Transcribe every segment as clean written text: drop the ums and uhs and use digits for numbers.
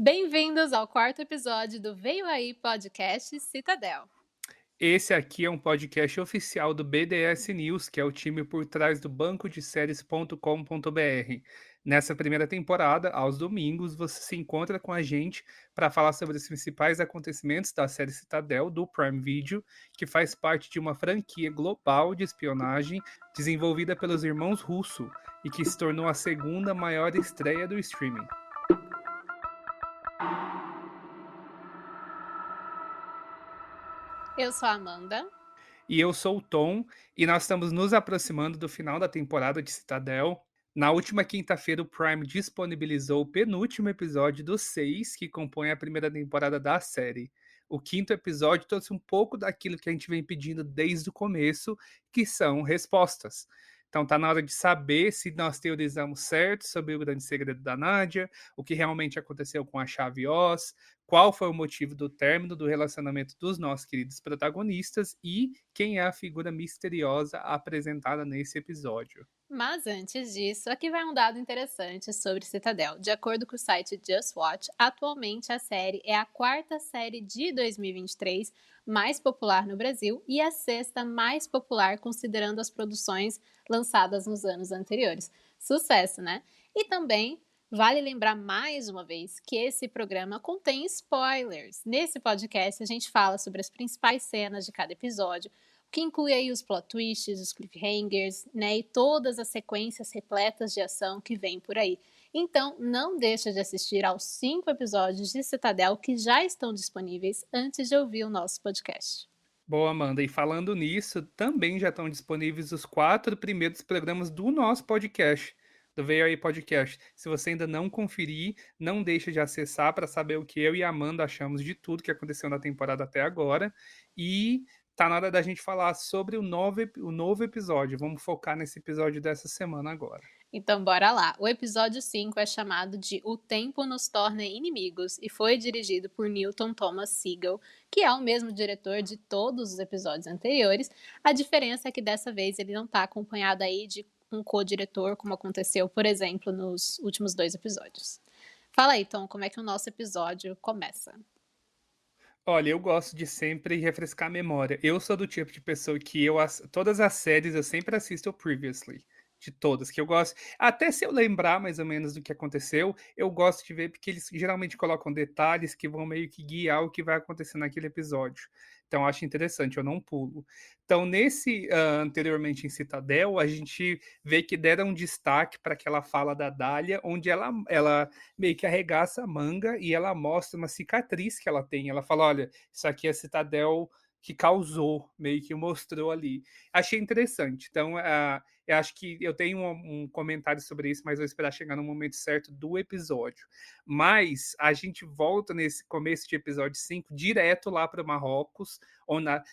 Bem-vindos ao quarto episódio do Veio Aí Podcast Citadel. Esse aqui é um podcast oficial do BDS News, que é o time por trás do banco de séries.com.br. Nessa primeira temporada, aos domingos, você se encontra com a gente para falar sobre os principais acontecimentos da série Citadel do Prime Video, que faz parte de uma franquia global de espionagem desenvolvida pelos irmãos Russo e que se tornou a segunda maior estreia do streaming. Eu sou a Amanda. E eu sou o Tom, e nós estamos nos aproximando do final da temporada de Citadel. Na última quinta-feira, o Prime disponibilizou o penúltimo episódio dos 6 que compõem a primeira temporada da série. O quinto episódio trouxe um pouco daquilo que a gente vem pedindo desde o começo, que são respostas. Então tá na hora de saber se nós teorizamos certo sobre o grande segredo da Nádia, o que realmente aconteceu com a chave Oz, qual foi o motivo do término do relacionamento dos nossos queridos protagonistas e quem é a figura misteriosa apresentada nesse episódio. Mas antes disso, aqui vai um dado interessante sobre Citadel. De acordo com o site Just Watch, atualmente a série é a quarta série de 2023 mais popular no Brasil e a sexta mais popular considerando as produções lançadas nos anos anteriores. Sucesso, né? E também vale lembrar mais uma vez que esse programa contém spoilers. Nesse podcast a gente fala sobre as principais cenas de cada episódio, que inclui aí os plot twists, os cliffhangers, né, e todas as sequências repletas de ação que vem por aí. Então, não deixa de assistir aos 5 episódios de Citadel que já estão disponíveis antes de ouvir o nosso podcast. Boa, Amanda. E falando nisso, também já estão disponíveis os 4 primeiros programas do nosso podcast, do Veio Aí Podcast. Se você ainda não conferir, não deixa de acessar para saber o que eu e a Amanda achamos de tudo que aconteceu na temporada até agora. E tá na hora da gente falar sobre o novo episódio. Vamos focar nesse episódio dessa semana agora. Então, bora lá. O episódio 5 é chamado de O Tempo Nos Torna Inimigos e foi dirigido por Newton Thomas Sigel, que é o mesmo diretor de todos os episódios anteriores. A diferença é que dessa vez ele não está acompanhado aí de um co-diretor, como aconteceu, por exemplo, nos últimos 2 episódios. Fala aí, Tom, como é que o nosso episódio começa? Olha, eu gosto de sempre refrescar a memória. Eu sou do tipo de pessoa que todas as séries eu sempre assisto o previously. De todas, que eu gosto. Até se eu lembrar mais ou menos do que aconteceu, eu gosto de ver, porque eles geralmente colocam detalhes que vão meio que guiar o que vai acontecer naquele episódio. Então, eu acho interessante, eu não pulo. Então, nesse anteriormente em Citadel, a gente vê que deram um destaque para aquela fala da Dália, onde ela meio que arregaça a manga e ela mostra uma cicatriz que ela tem. Ela fala: olha, isso aqui é a Citadel que causou, meio que mostrou ali. Achei interessante. Então, eu acho que eu tenho um comentário sobre isso, mas vou esperar chegar no momento certo do episódio. Mas a gente volta nesse começo de episódio 5 direto lá para Marrocos,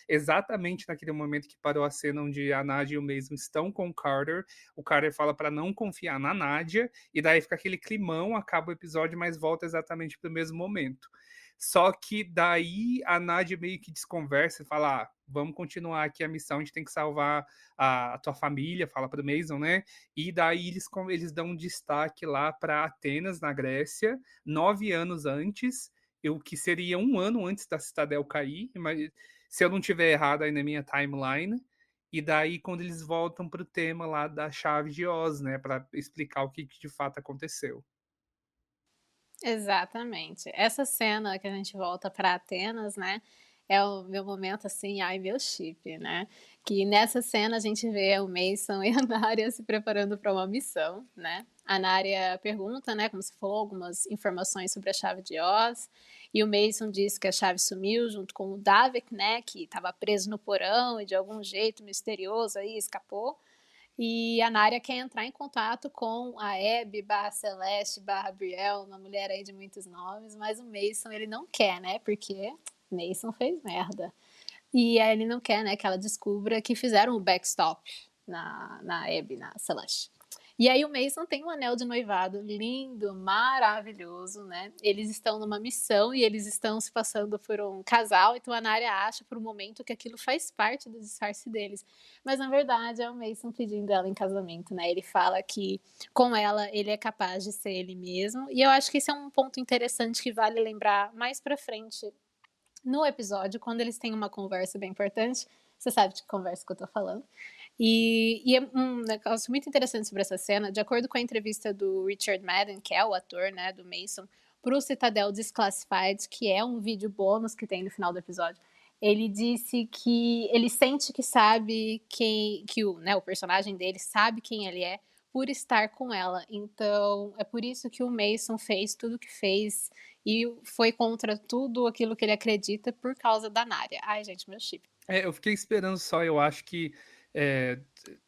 exatamente naquele momento que parou a cena onde a Nádia e o Mason estão com o Carter. O Carter fala para não confiar na Nádia, e daí fica aquele climão, acaba o episódio, mas volta exatamente para o mesmo momento. Só que daí a Nádia meio que desconversa e fala: vamos continuar aqui a missão, a gente tem que salvar a tua família, fala para o Mason, né? E daí eles dão um destaque lá para Atenas, na Grécia, 9 anos antes, o que seria 1 ano antes da Citadel cair, mas se eu não tiver errado aí na minha timeline. E daí, quando eles voltam para o tema lá da chave de Oz, né? Para explicar o que de fato aconteceu. Exatamente. Essa cena que a gente volta para Atenas, né, é o meu momento, assim, ai, meu chip, né, que nessa cena a gente vê o Mason e a Nária se preparando para uma missão, né. A Nária pergunta, né, como se falou, algumas informações sobre a chave de Oz, e o Mason diz que a chave sumiu junto com o Davik, né, que estava preso no porão e de algum jeito misterioso aí escapou. E a Nária quer entrar em contato com a Abby barra Celeste barra Brielle, uma mulher aí de muitos nomes, mas o Mason ele não quer, né? Porque Mason fez merda. E aí ele não quer, né, que ela descubra que fizeram o backstop na Abby, na Celeste. E aí o Mason tem um anel de noivado lindo, maravilhoso, né. Eles estão numa missão e eles estão se passando por um casal, então a Nárya acha por um momento que aquilo faz parte do disfarce deles. Mas na verdade é o Mason pedindo ela em casamento, né. Ele fala que com ela ele é capaz de ser ele mesmo, e eu acho que esse é um ponto interessante que vale lembrar mais pra frente no episódio, quando eles têm uma conversa bem importante. Você sabe de que conversa que eu tô falando. E é um negócio muito interessante sobre essa cena, de acordo com a entrevista do Richard Madden, que é o ator, né, do Mason, pro Citadel Declassified, que é um vídeo bônus que tem no final do episódio. Ele disse que ele sente que sabe que o personagem dele sabe quem ele é por estar com ela. Então, é por isso que o Mason fez tudo o que fez e foi contra tudo aquilo que ele acredita por causa da Nárya. Ai, gente, meu chip. É, eu fiquei esperando só, eu acho que,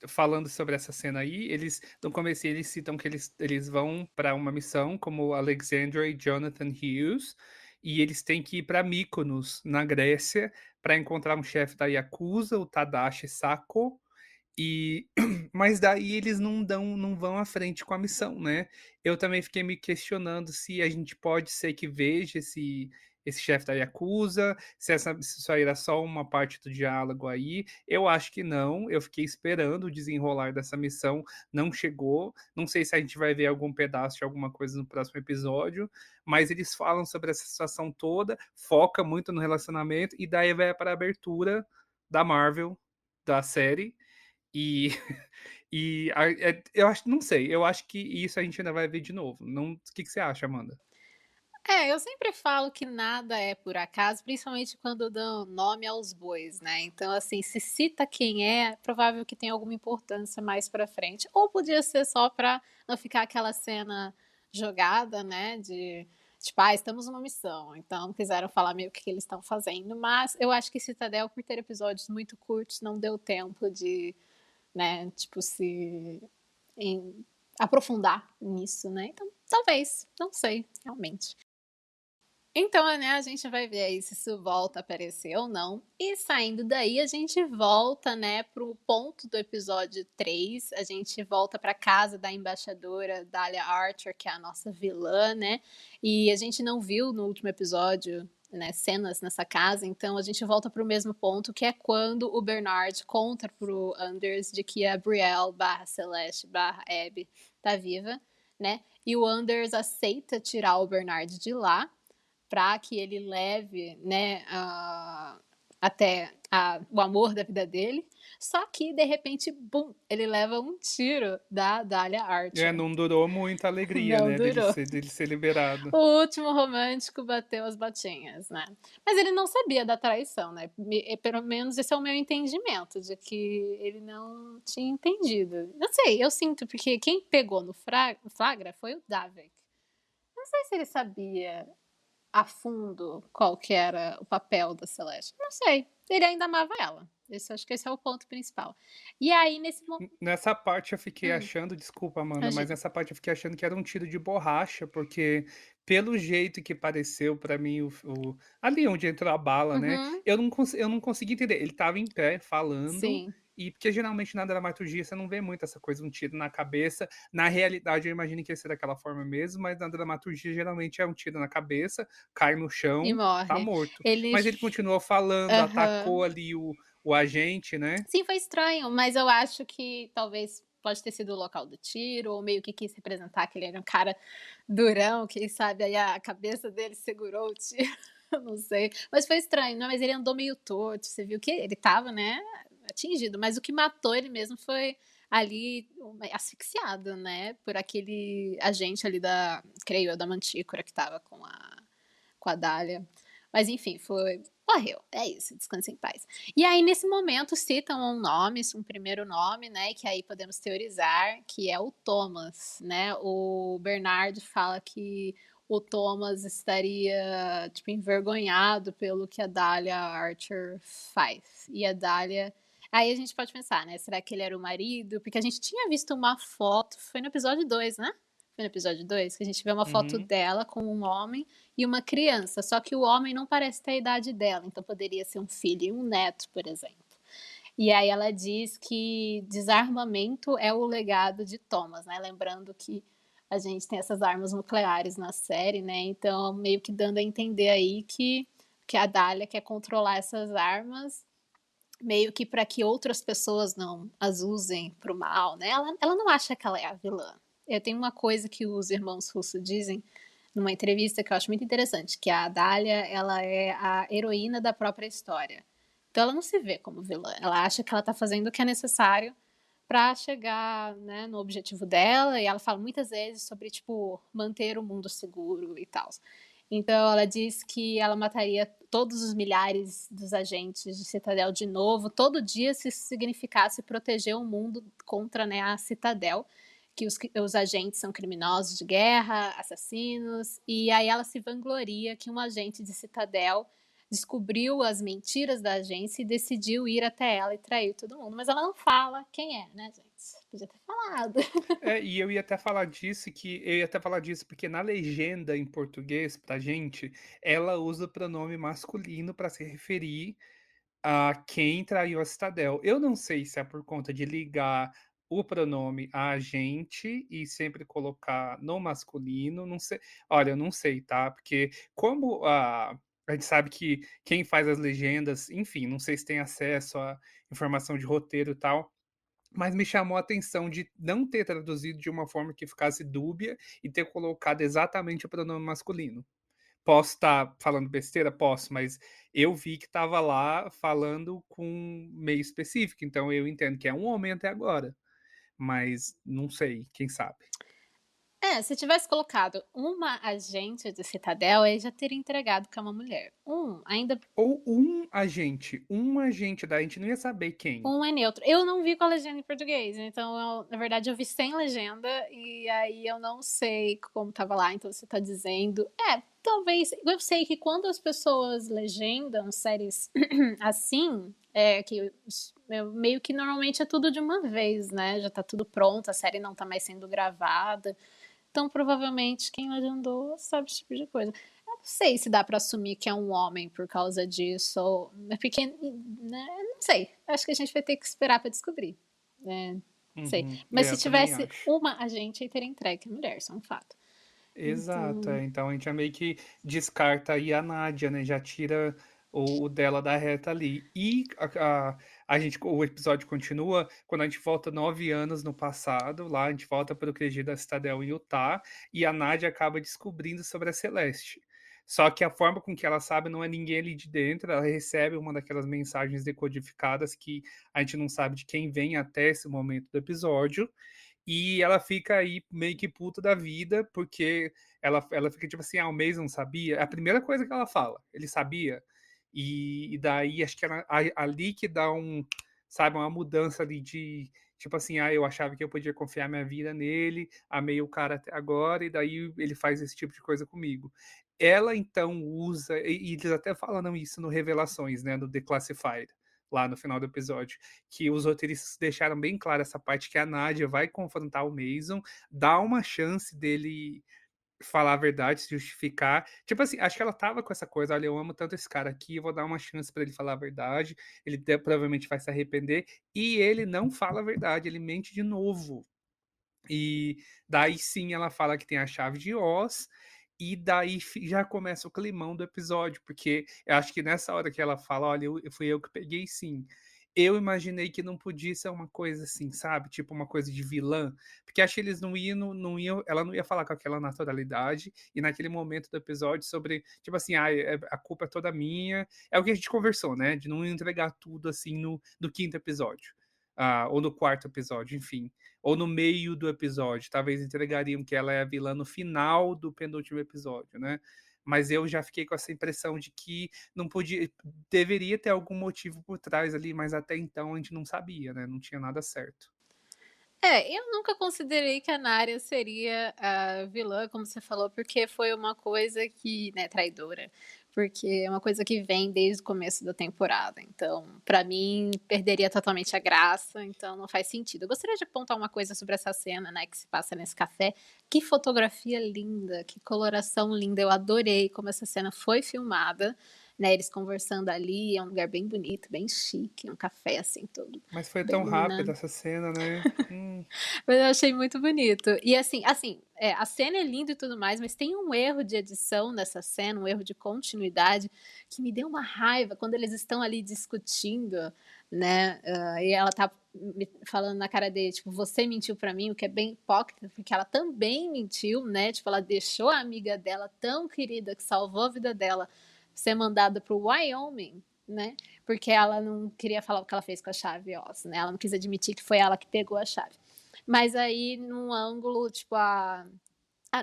falando sobre essa cena aí, eles no começo eles citam que eles vão para uma missão como Alexandra e Jonathan Hughes, e eles têm que ir para Mykonos, na Grécia, para encontrar um chefe da Yakuza, o Tadashi Sako, e mas daí eles não vão à frente com a missão, né. Eu também fiquei me questionando se a gente pode ser que veja esse chefe da Yakuza, se isso aí era só uma parte do diálogo aí. Eu acho que não, eu fiquei esperando o desenrolar dessa missão, não chegou. Não sei se a gente vai ver algum pedaço de alguma coisa no próximo episódio, mas eles falam sobre essa situação toda, foca muito no relacionamento, e daí vai para a abertura da Marvel, da série, e eu acho, não sei, eu acho que isso a gente ainda vai ver de novo. Não, o que que você acha, Amanda? É, eu sempre falo que nada é por acaso, principalmente quando dão nome aos bois, né. Então, assim, se cita quem é provável que tenha alguma importância mais pra frente, ou podia ser só pra não ficar aquela cena jogada, né, de tipo: "Ah, estamos numa missão", então quiseram falar meio que eles estão fazendo, mas eu acho que Citadel, por ter episódios muito curtos, não deu tempo de, né, tipo, se em aprofundar nisso, né, então talvez, não sei, realmente. Então, né, a gente vai ver aí se isso volta a aparecer ou não. E saindo daí, a gente volta, né, para o ponto do episódio 3. A gente volta para casa da embaixadora Dahlia Archer, que é a nossa vilã, né? E a gente não viu no último episódio, né, cenas nessa casa, então a gente volta para o mesmo ponto, que é quando o Bernard conta pro Anders de que a Brielle barra Celeste barra Abby tá viva, né? E o Anders aceita tirar o Bernard de lá para que ele leve, né, até o amor da vida dele. Só que, de repente, bum, ele leva um tiro da Dahlia É, Archer. não durou muito a alegria, Não né, durou. dele ser liberado. O último romântico bateu as botinhas, né? Mas ele não sabia da traição, né? Pelo menos esse é o meu entendimento, de que ele não tinha entendido. Não sei, eu sinto, porque quem pegou no flagra foi o Davek. Não sei se ele sabia a fundo qual que era o papel da Celeste. Não sei, ele ainda amava ela. Acho que esse é o ponto principal. E aí nesse mo Nessa parte eu fiquei hum, achando, desculpa, Amanda, mas imagina. nessa parte eu fiquei achando que era um tiro de borracha, porque pelo jeito que pareceu pra mim ali onde entrou a bala, né, Uhum, eu não consegui entender. Ele estava em pé falando, sim, e porque geralmente na dramaturgia você não vê muito essa coisa, um tiro na cabeça. Na realidade eu imagino que ia ser daquela forma mesmo, mas na dramaturgia geralmente é um tiro na cabeça, cai no e chão, tá morre. morto. Mas ele Eles continuou falando, atacou aham. ali o agente, né. Sim, foi estranho, mas eu acho que talvez pode ter sido o local do tiro, ou meio que quis representar que ele era um cara durão, quem sabe aí a cabeça dele segurou o tiro, eu não sei. Mas foi estranho, não, mas ele andou meio torto, você viu que ele estava, né, atingido, mas o que matou ele mesmo foi ali asfixiado, né, por aquele agente ali creio eu, da Mantícora que estava com a Dália. Mas enfim, morreu, é isso, descanse em paz. E aí nesse momento citam um nome, um primeiro nome, né, que aí podemos teorizar, que é o Thomas, né. O Bernard fala que o Thomas estaria, tipo, envergonhado pelo que a Dahlia Archer faz. E a Dahlia aí a gente pode pensar, né, será que ele era o marido? Porque a gente tinha visto uma foto, foi no episódio 2, né? Foi no episódio 2 que a gente vê uma foto Uhum. dela com um homem e uma criança, só que o homem não parece ter a idade dela, então poderia ser um filho e um neto, por exemplo. E aí ela diz que desarmamento é o legado de Thomas, né, lembrando que a gente tem essas armas nucleares na série, né, então meio que dando a entender aí que a Dália quer controlar essas armas, meio que para que outras pessoas não as usem para o mal, né. Ela não acha que ela é a vilã. Tem uma coisa que os irmãos Russo dizem numa entrevista que eu acho muito interessante, que a Dália, ela é a heroína da própria história. Então ela não se vê como vilã, ela acha que ela tá fazendo o que é necessário para chegar, né, no objetivo dela, e ela fala muitas vezes sobre, tipo, manter o mundo seguro e tal. Então ela diz que ela mataria todos os milhares dos agentes de Citadel de novo, todo dia, se isso significasse proteger o mundo contra, né, a Citadel, que os agentes são criminosos de guerra, assassinos, e aí ela se vangloria que um agente de Citadel descobriu as mentiras da agência e decidiu ir até ela e trair todo mundo. Mas ela não fala quem é, né, gente? Podia ter falado. E eu ia até falar disso, porque na legenda em português, pra gente, ela usa o pronome masculino para se referir a quem traiu a Citadel. Eu não sei se é por conta de ligar o pronome a gente e sempre colocar no masculino, não sei. Olha, eu não sei, tá? Porque como a gente sabe que quem faz as legendas, enfim, não sei se tem acesso à informação de roteiro e tal, mas me chamou a atenção de não ter traduzido de uma forma que ficasse dúbia e ter colocado exatamente o pronome masculino. Posso estar falando besteira? Posso, mas eu vi que estava lá falando com meio específico, então eu entendo que é um homem até agora, mas não sei, quem sabe. Se tivesse colocado uma agente de Citadel, aí já teria entregado que é uma mulher. Ainda Ou um agente da a gente não ia saber quem. é neutro. Eu não vi com a legenda em português, então na verdade eu vi sem legenda, e aí eu não sei como estava lá, então você está dizendo talvez eu sei que quando as pessoas legendam séries assim, que meio que normalmente é tudo de uma vez, né, já tá tudo pronto, a série não tá mais sendo gravada, então provavelmente quem legendou sabe esse tipo de coisa. Eu não sei se dá pra assumir que é um homem por causa disso, ou é porque, né, não sei. Acho que a gente vai ter que esperar pra descobrir. Não sei. Uhum. Mas Eu se também tivesse acho. uma agente, aí teria entregue a mulher, isso é um fato. Exato, Então, então a gente já meio que descarta aí a Nádia, né, já tira o dela da reta ali. E o episódio continua quando a gente volta 9 anos no passado, lá a gente volta para o QG da Citadel em Utah, e a Nádia acaba descobrindo sobre a Celeste. Só que a forma com que ela sabe não é ninguém ali de dentro, ela recebe uma daquelas mensagens decodificadas que a gente não sabe de quem vem até esse momento do episódio, e ela fica aí meio que puta da vida, porque ela fica tipo assim: "Ah, o Mason sabia?". É a primeira coisa que ela fala, ele sabia. E daí acho que era ali que dá sabe, uma mudança ali de tipo assim: "Ah, eu achava que eu podia confiar minha vida nele, amei o cara até agora e daí ele faz esse tipo de coisa comigo". Ela então usa e eles até falaram isso no Revelações, né, no Declassified, lá no final do episódio, que os roteiristas deixaram bem claro essa parte que a Nádia vai confrontar o Mason, dá uma chance dele falar a verdade, se justificar. Tipo assim, acho que ela tava com essa coisa: "Olha, eu amo tanto esse cara aqui, eu vou dar uma chance pra ele falar a verdade, ele provavelmente vai se arrepender", e ele não fala a verdade, ele mente de novo. E daí sim ela fala que tem a chave de Oz, e daí já começa o climão do episódio, porque eu acho que nessa hora que ela fala: "Olha, fui eu que peguei sim". Eu imaginei que não podia ser uma coisa assim, sabe, tipo uma coisa de vilã, porque acho que eles não iam ela não ia falar com aquela naturalidade, e naquele momento do episódio sobre, tipo assim: "Ah, a culpa é toda minha", é o que a gente conversou, né, de não entregar tudo assim no quinto episódio, ou no quarto episódio, enfim. Ou no meio do episódio, talvez entregariam que ela é a vilã no final do penúltimo episódio, né. Mas eu já fiquei com essa impressão de que não podia deveria ter algum motivo por trás ali, mas até então a gente não sabia, né, não tinha nada certo. eu nunca considerei que a Nária seria a vilã, como você falou, porque foi uma coisa que, né, traidora, porque é uma coisa que vem desde o começo da temporada, então, pra mim, perderia totalmente a graça, então não faz sentido. Eu gostaria de apontar uma coisa sobre essa cena, né, que se passa nesse café. Que fotografia linda, que coloração linda, eu adorei como essa cena foi filmada. né, eles conversando ali, é um lugar bem bonito, bem chique, um café, assim, todo Mas foi bem tão rápido iluminado. essa cena, né. Mas eu achei muito bonito. E assim, a cena é linda e tudo mais, mas tem um erro de edição nessa cena, um erro de continuidade, que me deu uma raiva quando eles estão ali discutindo, né, e ela tá me falando na cara dele, tipo: "Você mentiu pra mim", o que é bem hipócrita, porque ela também mentiu, né, tipo, ela deixou a amiga dela tão querida, que salvou a vida dela, ser mandada para o Wyoming, né, porque ela não queria falar o que ela fez com a chave Oz, né, ela não quis admitir que foi ela que pegou a chave. Mas aí num ângulo, tipo, a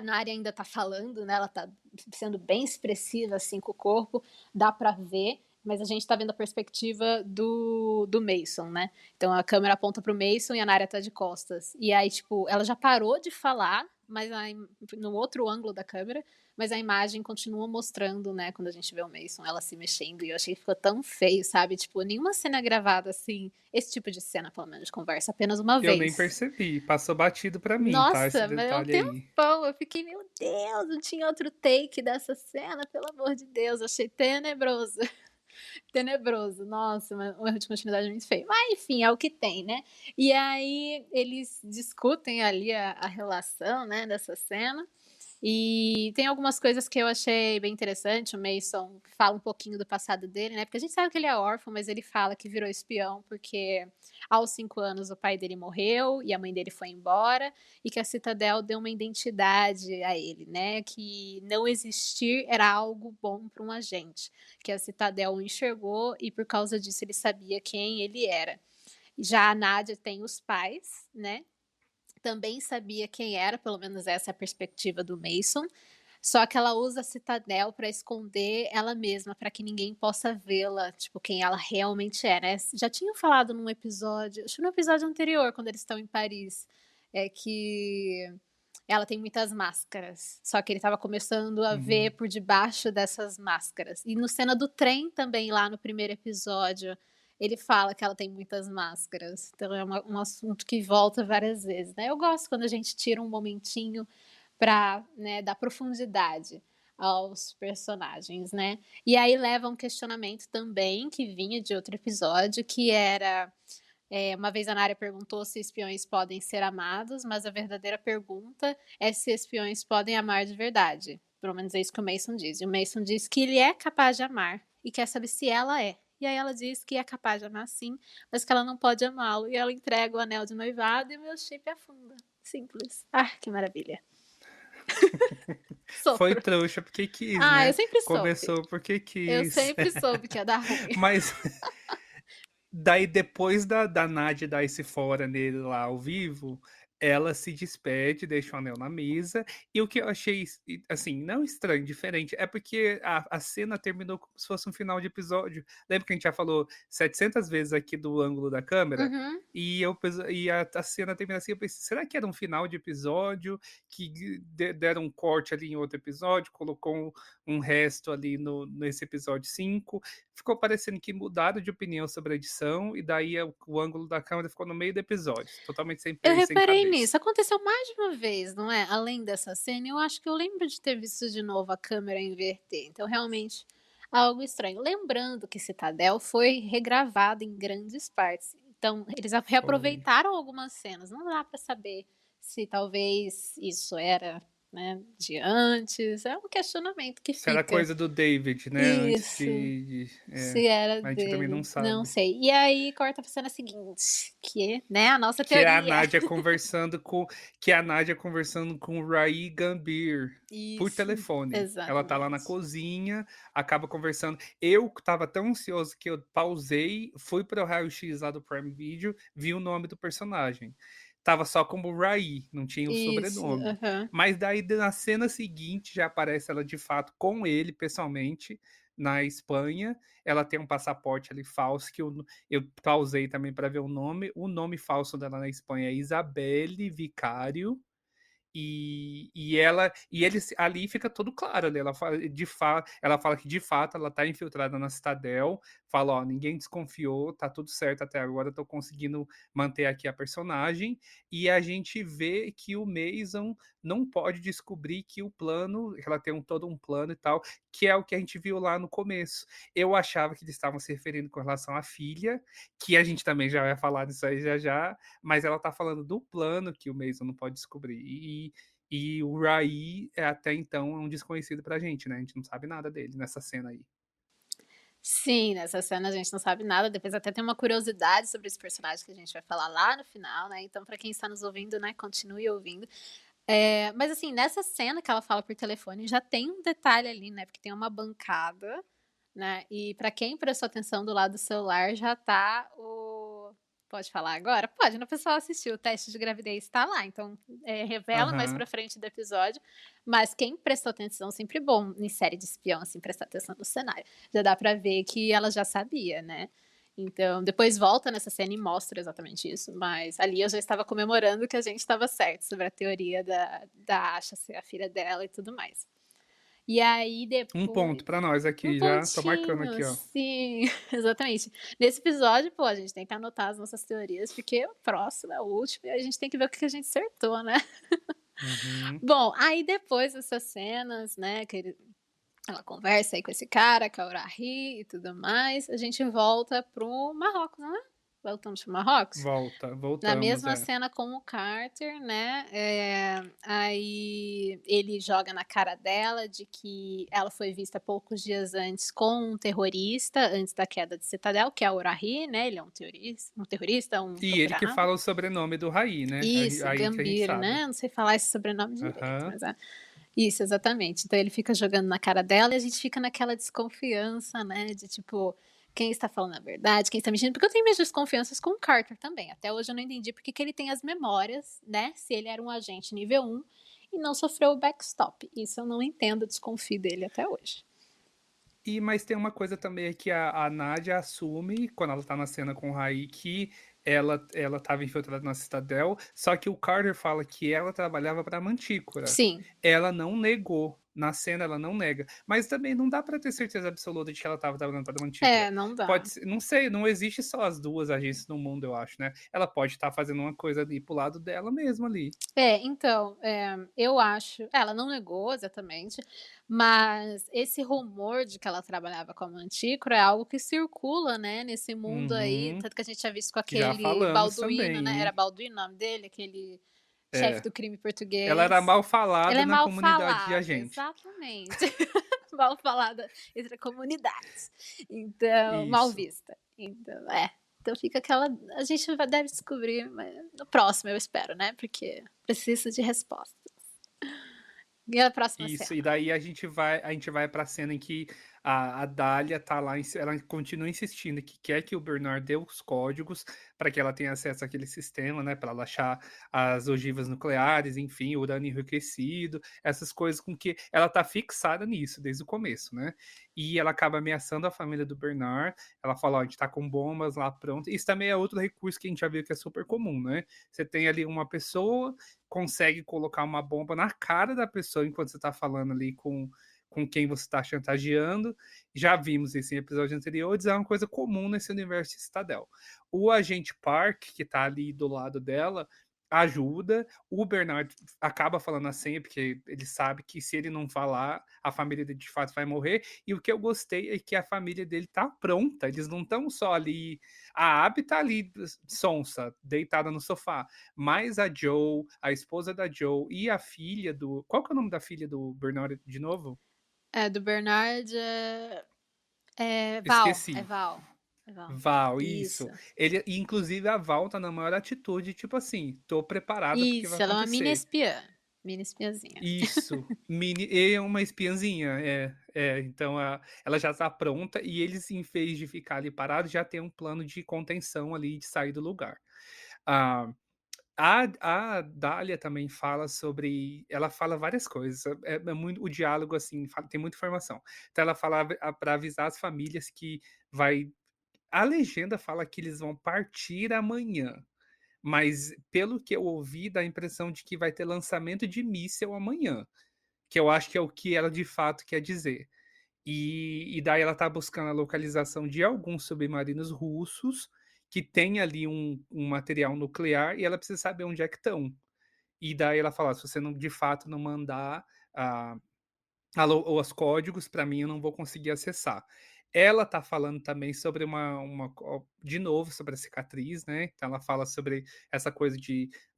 Nari ainda tá falando, né, ela tá sendo bem expressiva, assim, com o corpo, dá pra ver, mas a gente tá vendo a perspectiva do Mason, né. Então a câmera aponta para o Mason e a Nari tá de costas. E aí, tipo, ela já parou de falar, mas no outro ângulo da câmera, mas a imagem continua mostrando, né, quando a gente vê o Mason, ela se mexendo, e eu achei que ficou tão feio, sabe, tipo, nenhuma cena é gravada assim, esse tipo de cena, pelo menos, de conversa, apenas uma Eu nem vez. percebi, passou batido pra mim, tá, esse Nossa, mas é um detalhe aí. tempão, eu fiquei: "Meu Deus, não tinha outro take dessa cena, pelo amor de Deus", achei tenebroso, tenebroso. Nossa, um erro de continuidade muito feio. Mas enfim, é o que tem, né. E aí eles discutem ali a relação, né, dessa cena, e tem algumas coisas que eu achei bem interessante, o Mason fala um pouquinho do passado dele, né, porque a gente sabe que ele é órfão, mas ele fala que virou espião, porque aos 5 anos o pai dele morreu e a mãe dele foi embora, e que a Citadel deu uma identidade a ele, né, que não existir era algo bom para um agente, que a Citadel o enxergou e por causa disso ele sabia quem ele era. Já a Nádia tem os pais, né, também sabia quem era, pelo menos essa é a perspectiva do Mason, só que ela usa a Citadel para esconder ela mesma, para que ninguém possa vê-la, tipo, quem ela realmente é, né. Já tinham falado num episódio, acho que no episódio anterior, quando eles estão em Paris, é que ela tem muitas máscaras, só que ele estava começando a ver Uhum. por debaixo dessas máscaras. E no cena do trem também, lá no primeiro episódio, ele fala que ela tem muitas máscaras, então é um assunto que volta várias vezes, né. Eu gosto quando a gente tira um momentinho para, né, dar profundidade aos personagens, né. E aí leva um questionamento também que vinha de outro episódio, que era, uma vez a Nara perguntou se espiões podem ser amados, mas a verdadeira pergunta é se espiões podem amar de verdade. Pelo menos é isso que o Mason diz. E o Mason diz que ele é capaz de amar e quer saber se ela é. E aí ela diz que é capaz de amar sim, mas que ela não pode amá-lo. E ela entrega o anel de noivado e o meu chip afunda. Simples. Ah, que maravilha. Foi Sofro. trouxa porque quis, Ah, eu né. sempre soube. Começou porque Eu quis. sempre soube que ia dar ruim. Mas daí depois da Nádia dar esse fora nele lá ao vivo, ela se despede, deixa o anel na mesa, e o que eu achei assim, não estranho, diferente, é porque a cena terminou como se fosse um final de episódio. Lembra que a gente já falou 700 vezes aqui do ângulo da câmera? Uhum. E a cena termina assim, eu pensei: "Será que era um final de episódio, que deram um corte ali em outro episódio, colocou um resto ali no nesse episódio 5?" Ficou parecendo que mudaram de opinião sobre a edição, e daí o ângulo da câmera ficou no meio do episódio, totalmente sem Eu pé e sem reparei cabeça. nisso, aconteceu mais de uma vez, não é? Além dessa cena, eu acho que eu lembro de ter visto de novo a câmera inverter, então realmente algo estranho. Lembrando que Citadel foi regravado em grandes partes, então eles Foi. reaproveitaram algumas cenas, não dá pra saber se talvez isso era, né, de antes, é um questionamento que Isso era fica. coisa do David, né, antes Isso. é, Se era a gente também não dele, não sabe. sei. E aí corta pra cena seguinte, que, né, a nossa Que é a teoria. Nádia conversando com que é a Nádia conversando com o Raí Gambir, por Isso, telefone. Ela tá lá na exatamente. cozinha, acaba conversando. Eu estava tão ansioso que eu pausei, fui para o raio-x lá do Prime Video, vi o nome do personagem. Tava só como Raí, não tinha o Isso, sobrenome. aham. Mas daí na cena seguinte já aparece ela de fato com ele pessoalmente, na Espanha. Ela tem um passaporte ali falso que eu pausei também para ver o nome falso dela na Espanha é Isabelle Vicário, e eles ali fica tudo claro ali, ela fala que de fato ela tá infiltrada na Citadel, fala: "Ó, ninguém desconfiou, tá tudo certo até agora, eu tô conseguindo manter aqui a personagem", e a gente vê que o Mason não pode descobrir que o plano que ela tem todo um plano e tal, que é o que a gente viu lá no começo. Eu achava que eles estavam se referindo com relação à filha, que a gente também já vai falar disso aí já já, mas ela tá falando do plano que o Mason não pode descobrir. E o Rai, até então, é um desconhecido pra gente, né, a gente não sabe nada dele nessa cena aí. Sim, nessa cena a gente não sabe nada, depois até tem uma curiosidade sobre esse personagem que a gente vai falar lá no final, né, então pra quem está nos ouvindo, né, continue ouvindo. Mas assim, nessa cena que ela fala por telefone, já tem um detalhe ali, né, porque tem uma bancada, né, e pra quem prestou atenção do lado do celular já tá o pode falar agora? Pode, né, o pessoal assistiu, o teste de gravidez tá lá, então, revela mais Aham. pra frente do episódio, mas quem prestou atenção sempre bom em série de espião, assim, prestar atenção no cenário. Já dá pra ver que ela já sabia, né. Então, depois volta nessa cena e mostra exatamente isso, mas ali eu já estava comemorando que a gente estava certo sobre a teoria da Asha ser a filha dela e tudo mais. E aí Um depois ponto pra nós um aqui já, tô marcando pontinho, aqui, ó. sim, exatamente. Nesse episódio, pô, a gente tem que anotar as nossas teorias, porque o próximo é o último e a gente tem que ver o que que a gente acertou, né. Uhum. Bom, aí depois dessas cenas, né, ela conversa aí com esse cara, com a Urahy e tudo mais, a gente volta para o Marrocos, né. Voltamos para o Marrocos? Na Voltamos, mesma é. cena com o Carter, né, aí ele joga na cara dela de que ela foi vista poucos dias antes com um terrorista, antes da queda de Citadel, que é o Urahy, né, ele é um terrorista, um E ele que procurado. fala o sobrenome do Raí, né, Isso, aí que a gente Gambira, sabe. né, não sei falar esse sobrenome direito, Aham. mas é. Isso, exatamente. Então ele fica jogando na cara dela e a gente fica naquela desconfiança, né, de tipo, quem está falando a verdade, quem está mentindo, porque eu tenho minhas desconfianças com o Carter também. Até hoje eu não entendi por que que ele tem as memórias, né, se ele era um agente nível 1 e não sofreu o backstop. Isso eu não entendo, desconfio dele até hoje. Mas tem uma coisa também é que a Nádia assume, quando ela tá na cena com o Raí, que ela estava infiltrada na Citadel, só que o Carter fala que ela trabalhava pra Mantícora. Sim, Ela não negou, na cena ela não nega, mas também não dá pra ter certeza absoluta de que ela estava trabalhando pra Mantícora. não dá. Pode ser não sei, não existe só as 2 agências no mundo, eu acho, né. Ela pode estar fazendo uma coisa ali para o lado dela mesma ali. Então, eu acho ela não negou exatamente, mas esse rumor de que ela trabalhava com a Mantícora é algo que circula, né, nesse mundo aí, Uhum. tanto que a gente tinha visto com Já aquele falamos Balduino, também, né, era hein. Balduino o nome dele? Aquele chefe É. do crime Ela era português. mal Ela falada é na mal comunidade de falada, agente. exatamente. Mal falada entre comunidades. Então mal Isso. vista. Então fica aquela a gente deve descobrir, mas no próximo eu espero, né, porque preciso de respostas. E a próxima Isso, cena? e daí a gente vai pra cena em que a Dália tá lá, ela continua insistindo que quer que o Bernard dê os códigos para que ela tenha acesso àquele sistema, né, para ela achar as ogivas nucleares, enfim, o urânio enriquecido, essas coisas com que ela tá fixada nisso desde o começo, né. E ela acaba ameaçando a família do Bernard, ela fala: "Ó, a gente tá com bombas lá pronto". Isso também é outro recurso que a gente já viu que é super comum, né. Você tem ali uma pessoa, consegue colocar uma bomba na cara da pessoa enquanto você está falando ali com quem você está chantageando. Já vimos isso em episódios anteriores, é uma coisa comum nesse universo de Citadel. O agente Park, que está ali do lado dela, ajuda. O Bernard acaba falando a senha, porque ele sabe que se ele não falar, a família dele de fato vai morrer. E o que eu gostei é que a família dele tá pronta. Eles não estão só ali. A Abby tá ali, sonsa, deitada no sofá. Mas a Joe, a esposa da Joe e a filha do. Qual que é o nome da filha do Bernard de novo? É, do Bernard é Val, é Esqueci. Val, é Val. Val, Isso, isso. Ele, e inclusive a Val tá na maior atitude, tipo assim, tô preparada porque vai isso, ela é uma acontecer. mini espiãzinha. Isso, e é uma espiãzinha, então ela já tá pronta e eles, em vez de ficar ali parados, já tem um plano de contenção ali, de sair do lugar. Ah, a Dália também fala sobre, ela fala várias coisas, é muito o diálogo, assim, tem muita informação. Então ela fala para avisar as famílias que vai a legenda fala que eles vão partir amanhã, mas pelo que eu ouvi, dá a impressão de que vai ter lançamento de míssil amanhã, que eu acho que é o que ela de fato quer dizer. E daí ela tá buscando a localização de alguns submarinos russos que tem ali um material nuclear e ela precisa saber onde é que estão. e daí ela fala: "Se você não de fato não mandar a os códigos para mim, eu não vou conseguir acessar". Ela tá falando também sobre uma co de novo sobre a cicatriz, né, então ela fala sobre essa coisa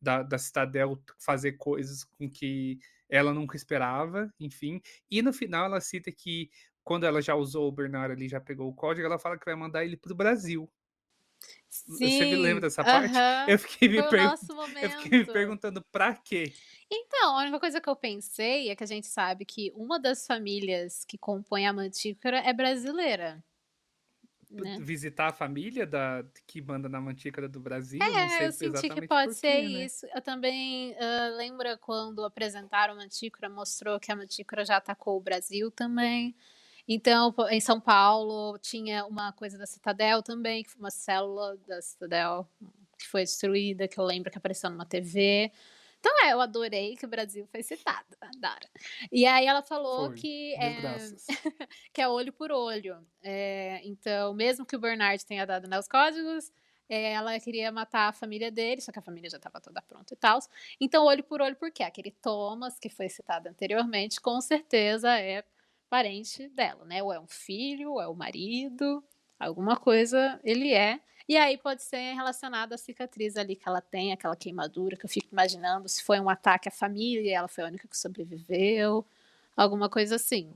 da Citadel fazer coisas com que ela nunca esperava, enfim. E no final ela cita que quando ela já usou o Bernard ali, já pegou o código, ela fala que vai mandar ele para o Brasil. Você me lembra Sim, dessa parte? aham. Foi o nosso Eu fiquei me momento. perguntando pra quê? Então, a única coisa que eu pensei é que a gente sabe que uma das famílias que compõe a Mantícora é brasileira, né. Visitar a família da que manda na Mantícara do Brasil, não É, eu sei senti que exatamente pode por ser quê, né. isso. Eu também, lembra quando apresentaram a Mantícora, mostrou que a Mantícora já atacou o Brasil também. Então, po em São Paulo tinha uma coisa da Citadel também, que foi uma célula da Citadel que foi destruída, que eu lembro que apareceu numa TV. Então eu adorei que o Brasil foi citado, adoro. E aí ela falou Foi, que, mil graças. que é olho por olho. Então mesmo que o Bernard tenha dado, né, os códigos, ela queria matar a família dele, só que a família já estava toda pronta e tals. Então olho por olho, por quê? Aquele Thomas, que foi citado anteriormente, com certeza é parente dela, né, ou é um filho, ou é o marido, alguma coisa ele é. E aí pode ser relacionado à cicatriz ali que ela tem, aquela queimadura que eu fico imaginando se foi um ataque à família e ela foi a única que sobreviveu, alguma coisa assim.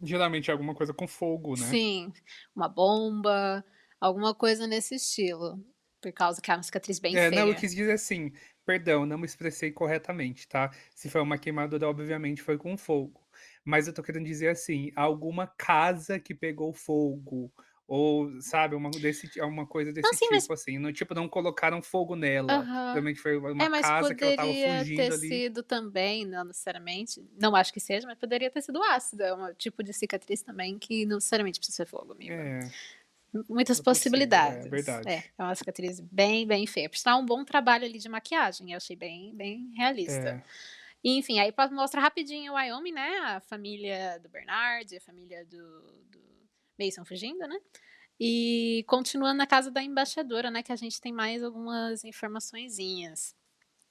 Geralmente é alguma coisa com fogo, né. Sim, uma bomba, alguma coisa nesse estilo, por causa que é uma cicatriz bem É, não, eu feia. quis dizer assim, perdão, não me expressei corretamente, tá. Se foi uma queimadura, obviamente foi com fogo, mas eu tô querendo dizer assim, alguma casa que pegou fogo, ou sabe, uma coisa Não, desse sim, mas tipo, assim, não tipo, não colocaram fogo nela, aham. realmente foi uma É, mas casa que ela estava poderia ter fugindo ali. sido também, não necessariamente, não acho que seja, mas poderia ter sido ácido, é um tipo de cicatriz também que não necessariamente precisa ser fogo, amiga. É, Muitas é possível, é possibilidades. verdade. É uma cicatriz bem, bem feia. Por sinal, um bom trabalho ali de maquiagem, eu achei bem, bem realista. É, E, enfim, aí mostra rapidinho o Wyoming, né? A família do Bernard, a família do Mason fugindo, né? E continuando na casa da embaixadora, né? Que a gente tem mais algumas informaçõezinhas.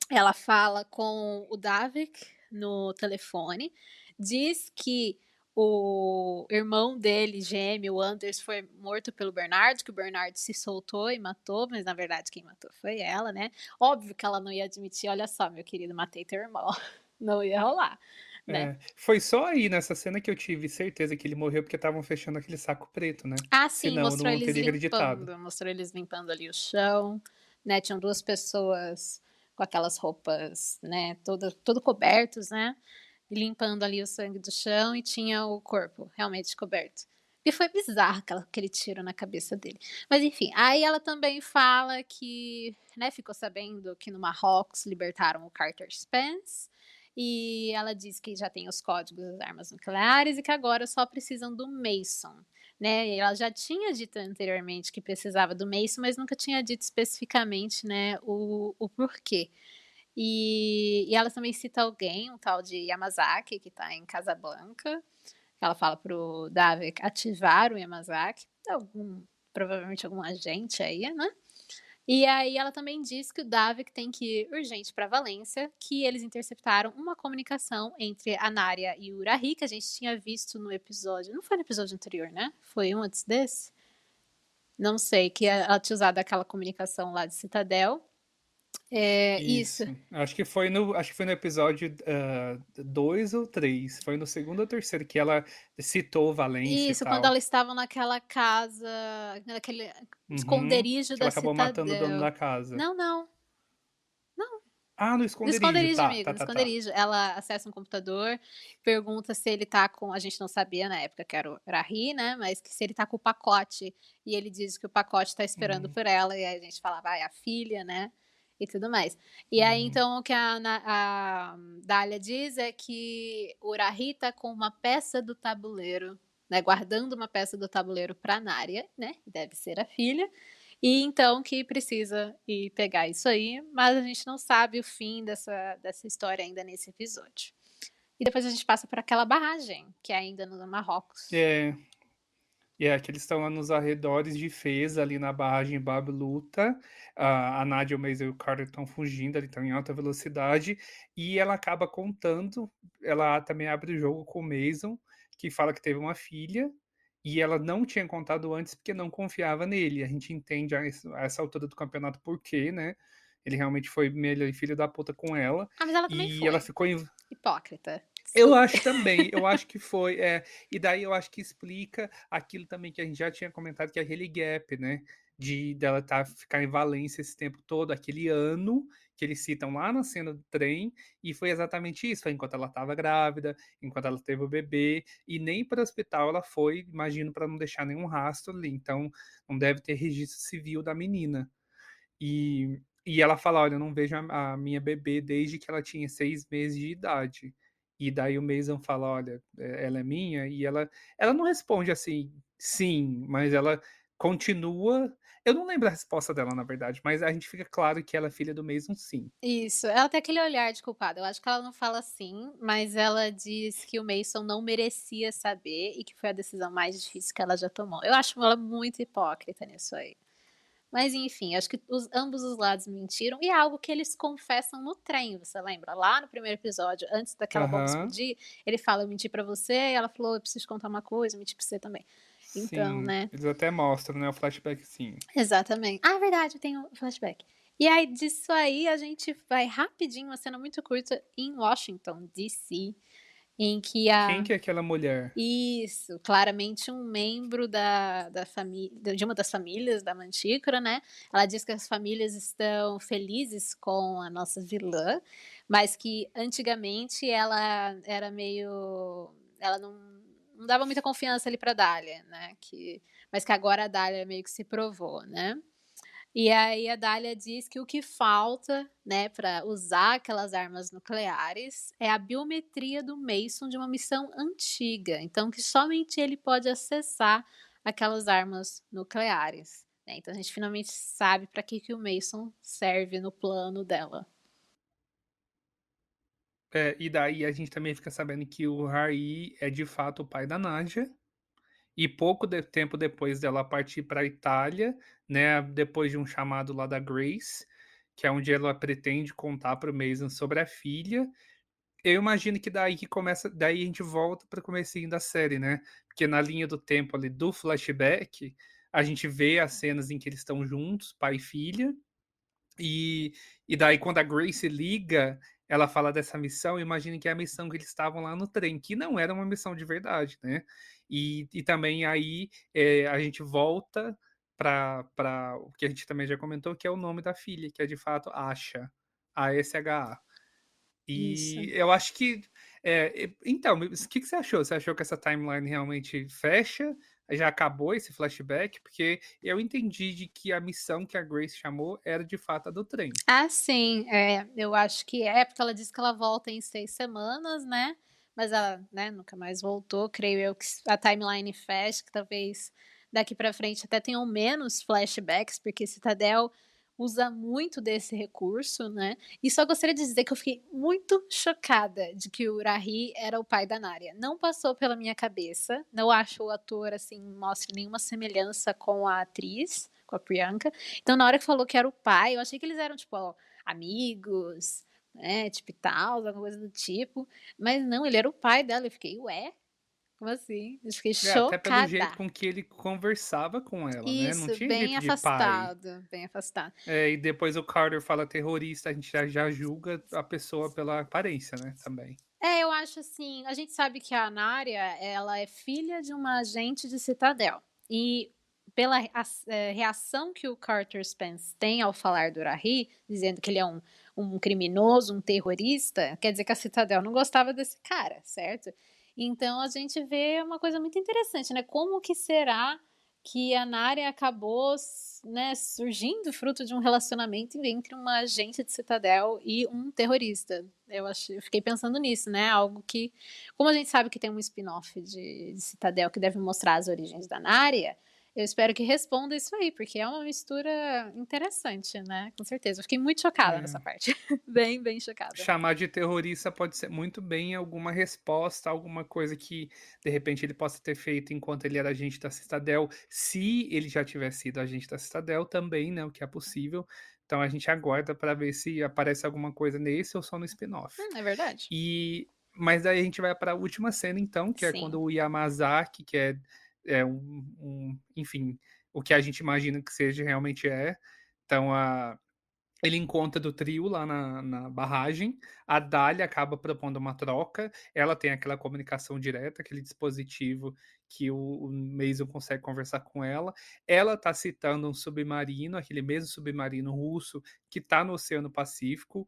Ela fala com o Davik no telefone, diz que o irmão dele, gêmeo, o Anders, foi morto pelo Bernard, que o Bernard se soltou e matou, mas na verdade quem matou foi ela, né. Óbvio que ela não ia admitir: "Olha só, meu querido, matei teu irmão". Não ia rolar, né. é. Foi só aí nessa cena que eu tive certeza que ele morreu, porque estavam fechando aquele saco preto, né. Ah, sim, Senão eu mostrou não eles teria acreditado. limpando, mostrou eles limpando ali o chão, né, tinham 2 pessoas com aquelas roupas, né, todo cobertos, né. Limpando ali o sangue do chão e tinha o corpo realmente coberto. E foi bizarro aquele tiro na cabeça dele. Mas enfim, aí ela também fala que, né, ficou sabendo que no Marrocos libertaram o Carter Spence, e ela diz que já tem os códigos das armas nucleares e que agora só precisam do Mason, né. E ela já tinha dito anteriormente que precisava do Mason, mas nunca tinha dito especificamente, né, o porquê. E ela também cita alguém, um tal de Yamazaki, que está em Casablanca. Ela fala para o Davik ativar o Yamazaki, provavelmente algum agente aí, né. E aí ela também diz que o Davik tem que ir urgente para Valência, que eles interceptaram uma comunicação entre a Nária e o Urahi, que a gente tinha visto no episódio, não foi no episódio anterior, né, foi um antes desse? Não sei, que ela tinha usado aquela comunicação lá de Citadel. Isso. Isso. Acho que foi no episódio, 2 ou 3. Foi no segundo ou terceiro que ela citou Valência e Isso, quando tal. elas estavam naquela casa, naquele Uhum. esconderijo Que ela da acabou matando o dono Citadel. da casa. Não, não, não, Ah, no no esconderijo. esconderijo, Tá, amiga, tá, no tá, tá. esconderijo. Ela acessa um computador, pergunta se ele tá com, a gente não sabia na época que era o Rahi, né, mas que se ele tá com o pacote, e ele diz que o pacote tá esperando Uhum, por ela, e aí a gente falava: "Ah, é a filha, né", e tudo mais. E aí, uhum. então, o que a Dália diz é que o Rahi tá com uma peça do tabuleiro, né, guardando uma peça do tabuleiro pra Nária, né, que deve ser a filha, e então que precisa ir pegar isso aí, mas a gente não sabe o fim dessa história ainda nesse episódio. E depois a gente passa por aquela barragem, que é ainda no Marrocos. É. E é que eles estão lá nos arredores de Fez, ali na barragem Bab Luta. A Nadia, o Mason e o Carter estão fugindo, ali estão em alta velocidade. E ela acaba contando, ela também abre o jogo com o Mason, que fala que teve uma filha. E ela não tinha contado antes porque não confiava nele. A gente entende a essa altura do campeonato por quê, né? Ele realmente foi meio filho da puta com ela. Ah, mas ela também E ela foi. ficou Hipócrita. eu Desculpe. acho também, eu acho que foi, e daí eu acho que explica aquilo também que a gente já tinha comentado, que é aquele gap, né, de dela ficar em Valência esse tempo todo, aquele ano que eles citam lá na cena do trem, e foi exatamente isso, foi enquanto ela estava grávida, enquanto ela teve o bebê, e nem para o hospital ela foi, imagino, para não deixar nenhum rastro ali, então não deve ter registro civil da menina. E ela fala: Olha, eu não vejo a minha bebê desde que ela tinha 6 meses de idade. E daí o Mason fala: Olha, ela é minha. E ela não responde assim, sim, mas ela continua. Eu não lembro a resposta dela, na verdade, mas a gente fica claro que ela é filha do Mason, sim. Isso, ela tem aquele olhar de culpada. Eu acho que ela não fala assim, mas ela diz que o Mason não merecia saber e que foi a decisão mais difícil que ela já tomou. Eu acho ela muito hipócrita nisso aí. Mas enfim, acho que ambos os lados mentiram e é algo que eles confessam no trem, você lembra? Lá no primeiro episódio, antes daquela bomba Aham, explodir, ele fala: "Eu menti pra você", e ela falou: "Eu preciso te contar uma coisa, eu menti pra você também". Então, sim. né. Eles até mostram, né, o flashback, sim. Exatamente. Ah, é verdade, tem um flashback. E aí, disso aí, a gente vai rapidinho, uma cena muito curta em Washington, D.C., em que Quem a que é aquela mulher? isso, claramente um membro da família de uma das famílias da Mantícora, né. Ela diz que as famílias estão felizes com a nossa vilã, mas que antigamente ela era meio ela não dava muita confiança ali pra Dália, né, mas que agora a Dália meio que se provou, né. E aí a Dália diz que o que falta, né, para usar aquelas armas nucleares é a biometria do Mason de uma missão antiga, então que somente ele pode acessar aquelas armas nucleares, né. Então a gente finalmente sabe para que o Mason serve no plano dela. É, e daí a gente também fica sabendo que o Harry é de fato o pai da Nadia. E pouco tempo depois dela partir para a Itália, né, depois de um chamado lá da Grace, que é onde ela pretende contar para o Mason sobre a filha. Eu imagino que daí que começa, daí a gente volta para o comecinho da série, né? Porque na linha do tempo ali do flashback, a gente vê as cenas em que eles estão juntos, pai e filha, e, e daí, quando a Grace liga, ela fala dessa missão. Imagina que é a missão que eles estavam lá no trem, que não era uma missão de verdade, né? E também aí a gente volta para o que a gente também já comentou, que é o nome da filha, que é de fato Asha, A-S-H-A. Isso. E eu acho que. Então, o que você achou? Você achou que essa timeline realmente fecha? Já acabou esse flashback? Porque eu entendi de que a missão que a Grace chamou era de fato a do trem. Ah, sim, eu acho que porque ela disse que ela volta em 6 semanas, né, mas ela, né, nunca mais voltou, creio eu que a timeline fecha, que talvez daqui pra frente até tenham menos flashbacks, porque Citadel usa muito desse recurso, né, e só gostaria de dizer que eu fiquei muito chocada de que o Urahy era o pai da Narya, não passou pela minha cabeça, não acho o ator, assim, mostre nenhuma semelhança com a atriz, com a Priyanka, então, na hora que falou que era o pai, eu achei que eles eram, tipo, ó, amigos, né, tipo e tal, alguma coisa do tipo, mas não, ele era o pai dela. Eu fiquei: "Ué? Como assim?" Eu fiquei Até pelo jeito chocada. com que ele conversava com ela, né? Não Isso, tinha bem jeito de pai. afastado, bem afastado. E depois o Carter fala terrorista, a gente já julga a pessoa pela aparência, né? Também. É, eu acho assim, a gente sabe que a Anária, ela é filha de uma agente de Citadel, e pela reação que o Carter Spence tem ao falar do Urahy, dizendo que ele é um criminoso, um terrorista, quer dizer que a Citadel não gostava desse cara, certo? Então a gente vê uma coisa muito interessante, né, como que será que a Nária acabou né, surgindo fruto de um relacionamento entre uma agente de Citadel e um terrorista. Eu fiquei pensando nisso, né, algo que como a gente sabe que tem um spin-off de Citadel que deve mostrar as origens da Nária, Eu espero que responda isso aí, porque é uma mistura interessante, né, com certeza. Eu fiquei muito chocada nessa É. parte. Bem, bem chocada. Chamar de terrorista pode ser muito bem alguma resposta, alguma coisa que, de repente, ele possa ter feito enquanto ele era agente da Citadel, se ele já tivesse sido agente da Citadel também, né, o que é possível. Então a gente aguarda para ver se aparece alguma coisa nesse ou só no spin-off. É verdade. Mas daí a gente vai para a última cena então, que é quando Sim. o Yamazaki, que é enfim, o que a gente imagina que seja, realmente é. Então ele encontra do trio lá na barragem, a Dália acaba propondo uma troca, ela tem aquela comunicação direta, aquele dispositivo que o Mason consegue conversar com ela tá citando um submarino, aquele mesmo submarino russo que tá no Oceano Pacífico,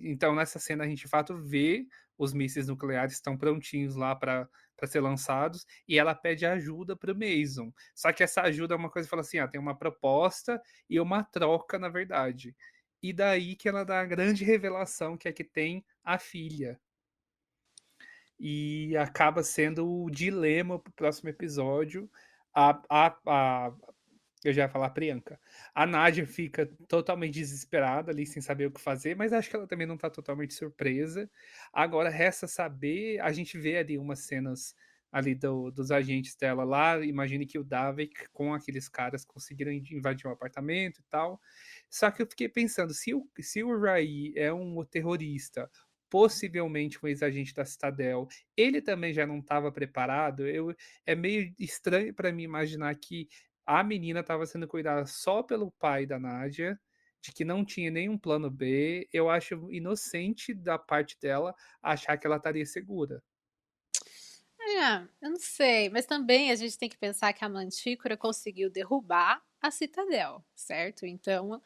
então nessa cena a gente de fato vê os mísseis nucleares estão prontinhos lá para ser lançados, e ela pede ajuda para o Mason. Só que essa ajuda é uma coisa que fala assim: tem uma proposta e uma troca, na verdade. E daí que ela dá a grande revelação, que é que tem a filha. E acaba sendo o dilema pro próximo episódio. A eu já ia falar Priyanka. A Nádia fica totalmente desesperada ali, sem saber o que fazer, mas acho que ela também não tá totalmente surpresa. Agora resta saber, a gente vê ali umas cenas ali dos agentes dela lá, imagine que o Davik com aqueles caras conseguiram invadir um apartamento e tal. Só que eu fiquei pensando, se o Rai é um terrorista, possivelmente um ex-agente da Citadel, ele também já não estava preparado, é meio estranho para mim imaginar que a menina estava sendo cuidada só pelo pai da Nádia, de que não tinha nenhum plano B. Eu acho inocente da parte dela achar que ela estaria segura. Eu não sei, mas também a gente tem que pensar que a Mantícora conseguiu derrubar a Citadel, certo? Então,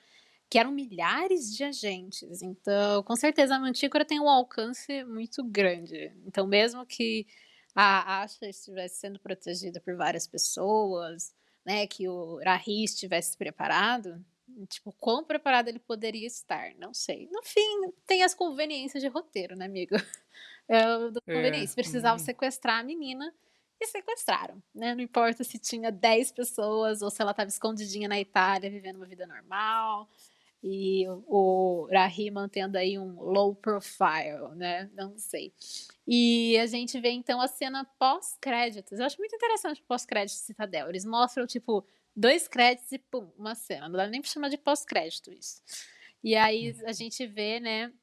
que eram milhares de agentes, então com certeza a Mantícora tem um alcance muito grande. Então mesmo que a Asha estivesse sendo protegida por várias pessoas, né, que o Rahis estivesse preparado, tipo, quão preparado ele poderia estar? Não sei. No fim, tem as conveniências de roteiro, né, amigo? Da É, conveniência, precisavam sequestrar a menina e sequestraram, né, não importa se tinha 10 pessoas ou se ela estava escondidinha na Itália vivendo uma vida normal, e o Rahi mantendo aí um low profile, né, não sei. E a gente vê então a cena pós-créditos, eu acho muito interessante o pós-crédito de Citadel, eles mostram tipo 2 créditos e pum, uma cena, não dá nem pra chamar de pós-crédito isso. E aí a gente vê, né,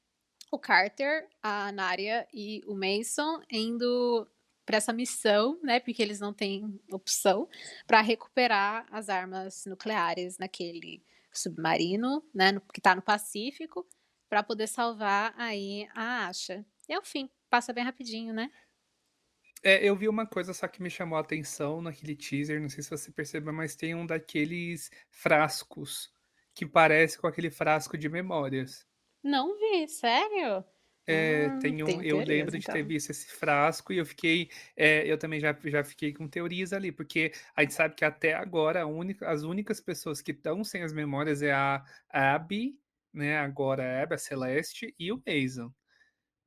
o Carter, a Naria e o Mason indo para essa missão, né, porque eles não têm opção, para recuperar as armas nucleares naquele submarino, né, que está no Pacífico, para poder salvar aí a Asha. E é o fim, passa bem rapidinho, né? eu vi uma coisa só que me chamou a atenção naquele teaser, não sei se você percebeu, mas tem um daqueles frascos que parece com aquele frasco de memórias. Não vi, sério? Tenho Eu teorias lembro de ter então. visto esse frasco e eu também já fiquei com teorias ali, porque a gente sabe que até agora as únicas pessoas que estão sem as memórias é a Abby, né, agora a Abby, a Celeste e o Mason.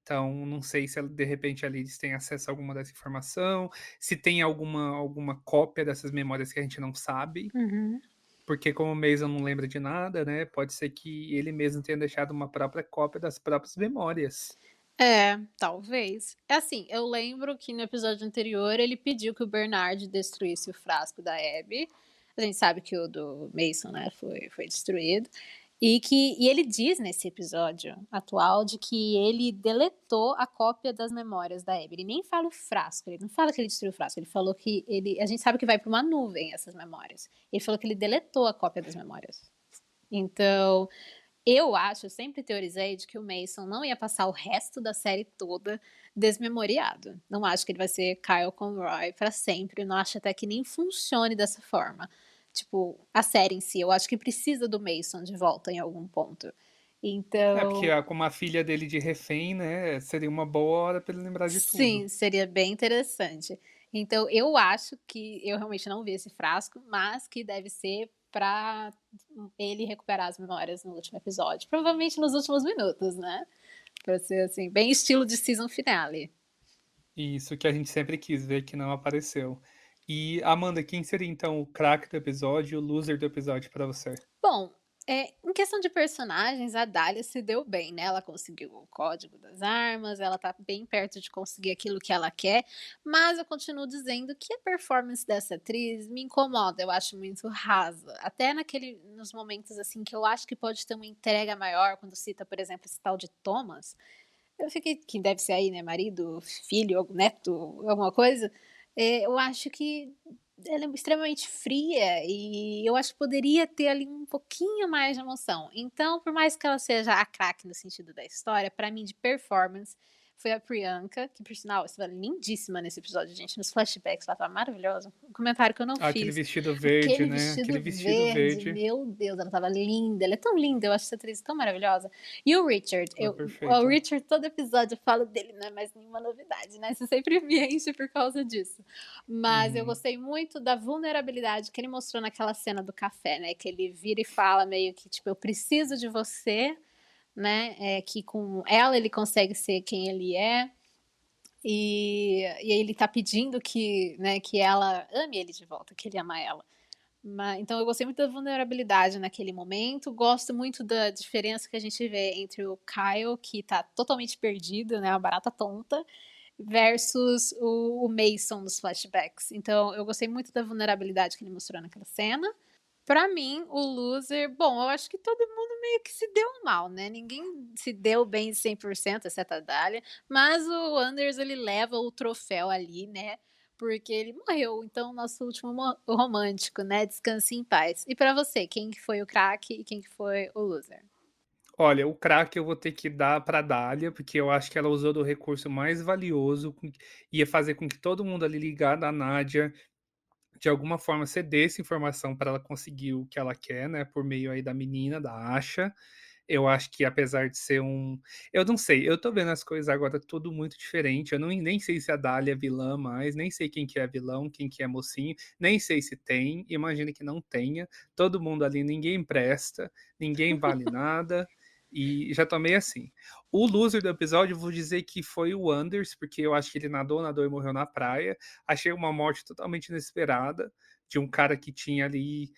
Então, não sei se de repente ali eles têm acesso a alguma dessa informação, se tem alguma cópia dessas memórias que a gente não sabe, Uhum. porque como o Mason não lembra de nada, né, pode ser que ele mesmo tenha deixado uma própria cópia das próprias memórias. É, talvez. É assim, eu lembro que no episódio anterior ele pediu que o Bernard destruísse o frasco da Abby. A gente sabe que o do Mason, né, foi destruído. E ele diz nesse episódio atual de que ele deletou a cópia das memórias da Abby. Ele nem fala o frasco, ele não fala que ele destruiu o frasco, ele falou que a gente sabe que vai para uma nuvem essas memórias. Ele falou que ele deletou a cópia das memórias. Então, eu acho, eu sempre teorizei de que o Mason não ia passar o resto da série toda desmemoriado. Não acho que ele vai ser Kyle Conroy pra sempre, não acho até que nem funcione dessa forma. Tipo, a série em si, eu acho que precisa do Mason de volta em algum ponto. É, porque Então, como a filha dele de refém, né, seria uma boa hora pra ele lembrar de tudo. sim, seria bem interessante. Então, eu acho que eu realmente não vi esse frasco, mas que deve ser pra ele recuperar as memórias no último episódio. Provavelmente nos últimos minutos, né? Pra ser assim, bem estilo de season finale. E isso que a gente sempre quis ver que não apareceu. E, Amanda, quem seria então o craque do episódio e o loser do episódio pra você? Bom, em questão de personagens, a Dália se deu bem, né, ela conseguiu o código das armas, ela tá bem perto de conseguir aquilo que ela quer, mas eu continuo dizendo que a performance dessa atriz me incomoda, eu acho muito rasa. Até nos momentos, assim, que eu acho que pode ter uma entrega maior, quando cita, por exemplo, esse tal de Thomas, eu fiquei que deve ser aí, né, marido, filho, neto, alguma coisa, eu acho que ela é extremamente fria e eu acho que poderia ter ali um pouquinho mais de emoção. Então, por mais que ela seja a craque no sentido da história, pra mim de performance, foi a Priyanka, que por sinal estava lindíssima nesse episódio, gente, nos flashbacks ela estava maravilhosa. Um comentário que eu não Aquele fiz, vestido verde, aquele né? Aquele vestido vestido verde, verde. meu Deus, ela estava linda, ela é tão linda, eu acho essa atriz tão maravilhosa. E o Richard, Ela é o perfeita. Richard, todo episódio eu falo dele, não é mais nenhuma novidade, né? Você sempre me enche por causa disso. Mas eu Uhum. gostei muito da vulnerabilidade que ele mostrou naquela cena do café, né? Que ele vira e fala meio que, tipo, eu preciso de você, né? Que com ela ele consegue ser quem ele é. E aí ele tá pedindo que, né, que ela ame ele de volta, que ele ama ela. Então eu gostei muito da vulnerabilidade naquele momento, gosto muito da diferença que a gente vê entre o Kyle, que tá totalmente perdido, né, uma barata tonta, versus o Mason nos flashbacks. Então eu gostei muito da vulnerabilidade que ele mostrou naquela cena. Pra mim, o loser, bom, eu acho que todo mundo meio que se deu mal, né? Ninguém se deu bem 100%, exceto a Dália, mas o Anders ele leva o troféu ali, né? Porque ele morreu, então nosso último romântico, né? Descanse em paz. E pra você, quem que foi o craque e quem que foi o loser? Olha, o craque eu vou ter que dar pra Dália, porque eu acho que ela usou do recurso mais valioso, ia fazer com que todo mundo ali ligado à Nádia, de alguma forma cedesse informação para ela conseguir o que ela quer, né, por meio aí da menina, da Asha. Eu acho que apesar de ser eu não sei, eu tô vendo as coisas agora tudo muito diferente, eu não nem sei se a Dália é vilã mais, nem sei quem que é vilão, quem que é mocinho, nem sei se tem, imagino que não tenha, todo mundo ali, ninguém presta, ninguém vale nada, e já tô meio assim. O loser do episódio, eu vou dizer que foi o Anders, porque eu acho que ele nadou, nadou e morreu na praia, achei uma morte totalmente inesperada, de um cara que tinha ali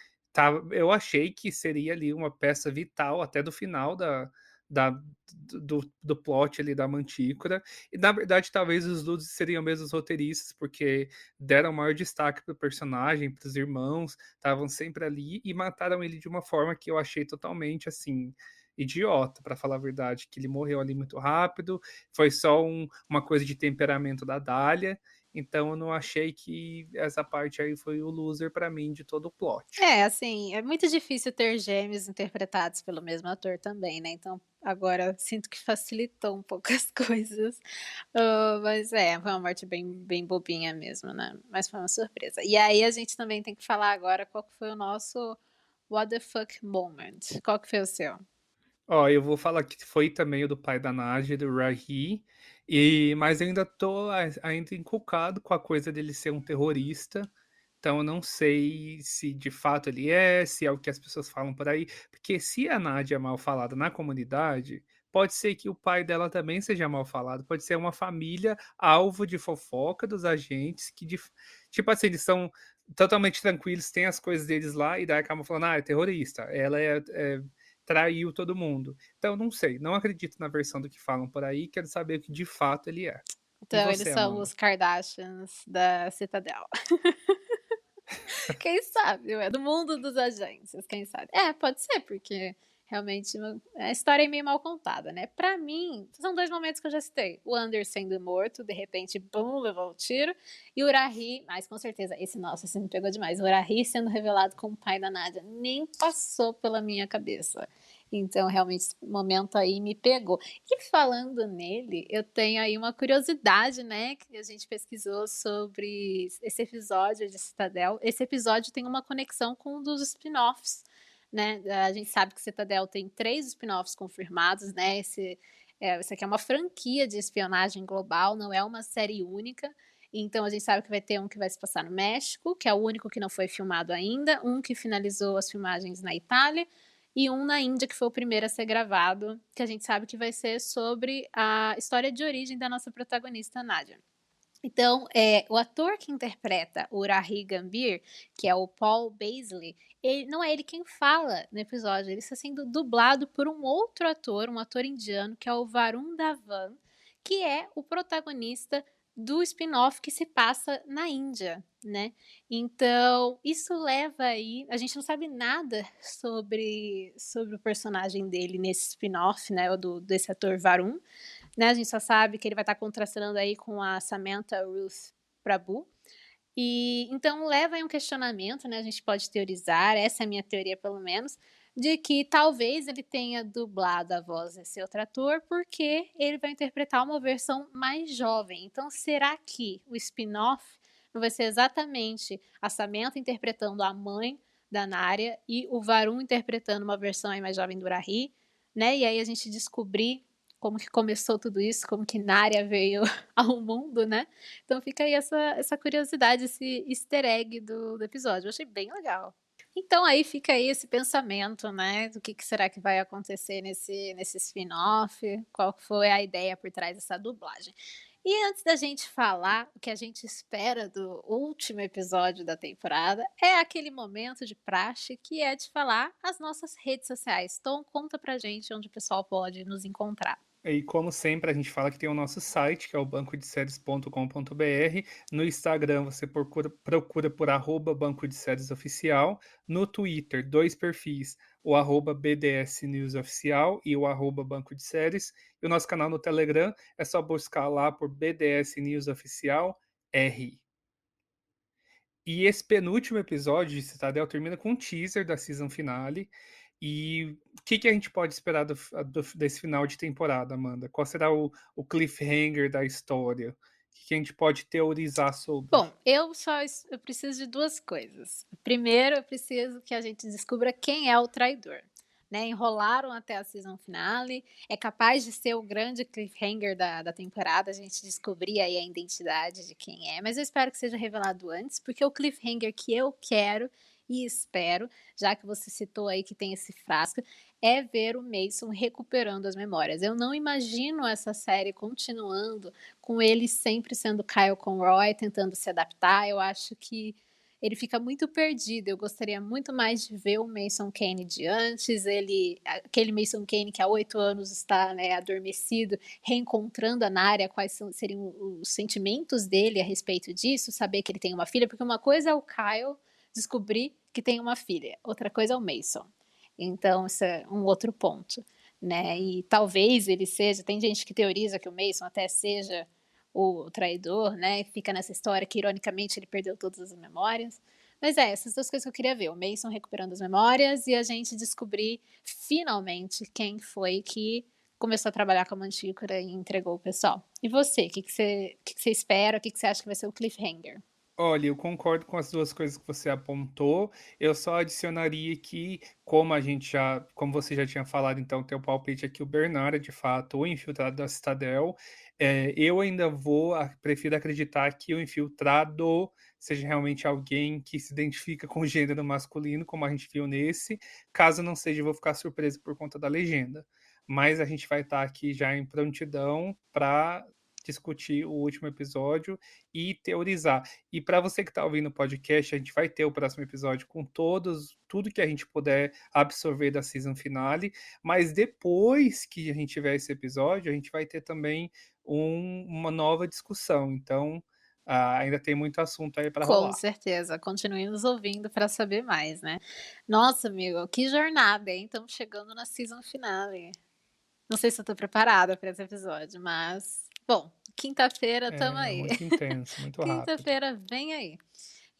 eu achei que seria ali uma peça vital até do final da do plot ali da Mantícora, e na verdade talvez os Lutz seriam mesmo os roteiristas, porque deram maior destaque para o personagem, para os irmãos, estavam sempre ali e mataram ele de uma forma que eu achei totalmente, assim, idiota, para falar a verdade, que ele morreu ali muito rápido, foi só uma coisa de temperamento da Dália, então eu não achei que essa parte aí foi o loser pra mim de todo o plot. É, assim, é muito difícil ter gêmeos interpretados pelo mesmo ator também, né, então agora sinto que facilitou um pouco as coisas. Mas foi uma morte bem bobinha mesmo, né, mas foi uma surpresa. E aí a gente também tem que falar agora qual que foi o nosso what the fuck moment. Qual que foi o seu? Ó, eu vou falar que foi também o do pai da Nadia, do Rahi, mas eu ainda tô ainda encucado com a coisa dele ser um terrorista, então eu não sei se de fato ele é, se é o que as pessoas falam por aí, porque se a Nádia é mal falada na comunidade, pode ser que o pai dela também seja mal falado, pode ser uma família alvo de fofoca dos agentes que tipo assim, eles são totalmente tranquilos, têm as coisas deles lá e daí acabam falando: "Ah, é terrorista, ela traiu todo mundo". Então não sei, não acredito na versão do que falam por aí, quero saber o que de fato ele é. E Então eles você, são Amanda? os Kardashians da Citadel. Quem sabe, ué, do mundo dos agências, quem sabe. Pode ser, porque realmente a história é meio mal contada, né. Pra mim, são 2 momentos que eu já citei, o Anders sendo morto, de repente, bum, levou o tiro, e o Urahy, mas com certeza, nossa, esse me pegou demais, o Urahy sendo revelado como pai da Nadia, nem passou pela minha cabeça. Então, realmente, esse momento aí me pegou. E falando nele, eu tenho aí uma curiosidade, né, que a gente pesquisou sobre esse episódio de Citadel. Esse episódio tem uma conexão com um dos spin-offs, né. A gente sabe que Citadel tem 3 spin-offs confirmados, né. Isso aqui é uma franquia de espionagem global, não é uma série única. Então a gente sabe que vai ter um que vai se passar no México, que é o único que não foi filmado ainda, um que finalizou as filmagens na Itália e um na Índia, que foi o primeiro a ser gravado, que a gente sabe que vai ser sobre a história de origem da nossa protagonista, Nádia. Então, o ator que interpreta o Rahi Gambhir, que é o Paul Beasley, ele não é ele quem fala no episódio, ele está sendo dublado por um outro ator, um ator indiano, que é o Varun Dhawan, que é o protagonista do spin-off que se passa na Índia, né. Então, isso leva aí a gente não sabe nada sobre o personagem dele nesse spin-off, né, o desse ator Varun, né, a gente só sabe que ele vai estar contracenando aí com a Samantha Ruth Prabhu. E então leva aí um questionamento, né, a gente pode teorizar, essa é a minha teoria pelo menos, de que talvez ele tenha dublado a voz desse outro ator, porque ele vai interpretar uma versão mais jovem. Então será que o spin-off não vai ser exatamente a Samantha interpretando a mãe da Narya e o Varun interpretando uma versão aí mais jovem do Rahi, né, e aí a gente descobrir como que começou tudo isso, como que Narya veio ao mundo, né. Então fica aí essa curiosidade, esse easter egg do episódio, eu achei bem legal. Então aí fica aí esse pensamento, né, do que será que vai acontecer nesse spin-off, qual que foi a ideia por trás dessa dublagem. E antes da gente falar o que a gente espera do último episódio da temporada, é aquele momento de praxe que é de falar as nossas redes sociais. Então conta pra gente onde o pessoal pode nos encontrar. E como sempre, a gente fala que tem o nosso site, que é o bancodeséries.com.br. No Instagram, você procura por @Banco de Séries Oficial. No Twitter, dois perfis, o @BDS News Oficial e o @Banco de Séries. E o nosso canal no Telegram é só buscar lá por BDS News Oficial R. E esse penúltimo episódio de Citadel termina com um teaser da season finale. E o que a gente pode esperar desse final de temporada, Amanda? Qual será o cliffhanger da história? O que a gente pode teorizar sobre? Bom, eu preciso de 2 coisas. Primeiro, eu preciso que a gente descubra quem é o traidor, né, enrolaram até a season finale, é capaz de ser o grande cliffhanger da temporada, a gente descobrir aí a identidade de quem é, mas eu espero que seja revelado antes, porque o cliffhanger que eu quero e espero, já que você citou aí que tem esse frasco, é ver o Mason recuperando as memórias. Eu não imagino essa série continuando com ele sempre sendo Kyle Conroy, tentando se adaptar, eu acho que ele fica muito perdido, eu gostaria muito mais de ver o Mason Kane de antes, aquele Mason Kane que há 8 anos está, né, adormecido, reencontrando a Narya, seriam os sentimentos dele a respeito disso, saber que ele tem uma filha, porque uma coisa é o Kyle descobrir que tem uma filha, outra coisa é o Mason. Então isso é um outro ponto, né, e talvez ele seja tem gente que teoriza que o Mason até seja o traidor, né, fica nessa história que ironicamente ele perdeu todas as memórias. Mas essas 2 coisas que eu queria ver, o Mason recuperando as memórias e a gente descobrir finalmente quem foi que começou a trabalhar com a Mantícora e entregou o pessoal. E você, o que que você espera, o que que você acha que vai ser o cliffhanger? Olha, eu concordo com as 2 coisas que você apontou. Eu só adicionaria que, como você já tinha falado, então, teu palpite é que o Bernard é de fato o infiltrado da Citadel. Eu ainda prefiro acreditar que o infiltrado seja realmente alguém que se identifica com o gênero masculino, como a gente viu nesse. Caso não seja, eu vou ficar surpreso por conta da legenda. Mas a gente vai estar aqui já em prontidão para discutir o último episódio e teorizar. E para você que está ouvindo o podcast, a gente vai ter o próximo episódio com tudo que a gente puder absorver da season finale, mas depois que a gente tiver esse episódio, a gente vai ter também uma nova discussão. Então, ainda tem muito assunto aí para Com rolar. certeza, continue nos ouvindo para saber mais, né. Nossa, amigo, que jornada, hein, estamos chegando na season finale. Não sei se eu tô preparada para esse episódio, mas, bom, quinta-feira estamos É aí. muito intenso, muito rápido. Quinta-feira vem aí.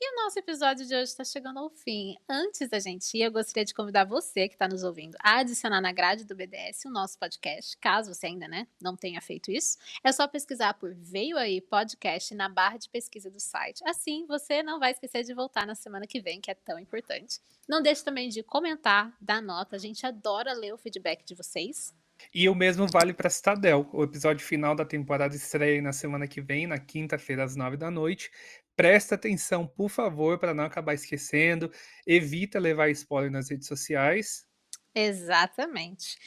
E o nosso episódio de hoje está chegando ao fim. Antes da gente ir, eu gostaria de convidar você que está nos ouvindo a adicionar na grade do BDS o nosso podcast, caso você ainda, né, não tenha feito isso. É só pesquisar por Veio Aí Podcast na barra de pesquisa do site. Assim, você não vai esquecer de voltar na semana que vem, que é tão importante. Não deixe também de comentar, dar nota, a gente adora ler o feedback de vocês. E o mesmo vale para Citadel. O episódio final da temporada estreia na semana que vem, na quinta-feira, às 9 da noite. Presta atenção, por favor, para não acabar esquecendo. Evita levar spoiler nas redes sociais. Exatamente.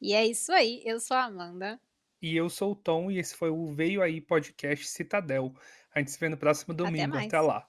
E é isso aí, eu sou a Amanda. E eu sou o Tom e esse foi o Veio Aí Podcast Citadel. A gente se vê no próximo Até domingo. Até mais. lá.